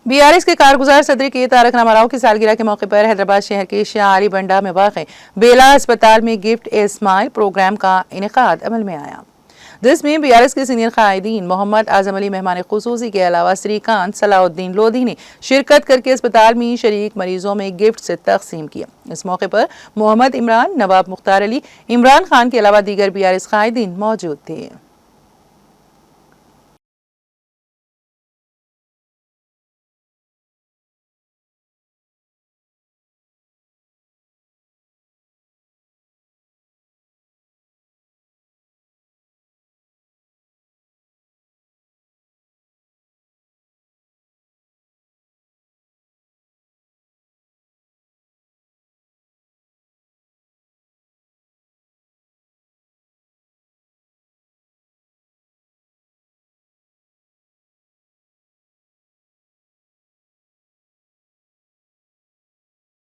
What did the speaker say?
BRS के कारगुजार सदर के तारक रामाराव की सालगिरह के मौके पर हैदराबाद शहर के शाह अली बंडा में वाक़ बेला अस्पताल में गिफ्ट ए स्माइल प्रोग्राम का इनेकाद अमल में आया, जिसमें BRS के सीनियर कायदीन मोहम्मद आजम अली मेहमान खुसूसी के अलावा श्रीकांत सलाउद्दीन लोधी ने शिरकत करके अस्पताल में शरीक मरीजों में गिफ्ट से तकसीम किया। इस मौके पर मोहम्मद इमरान, नवाब मुख्तार अली, इमरान खान के अलावा दीगर BRS कायदीन मौजूद थे।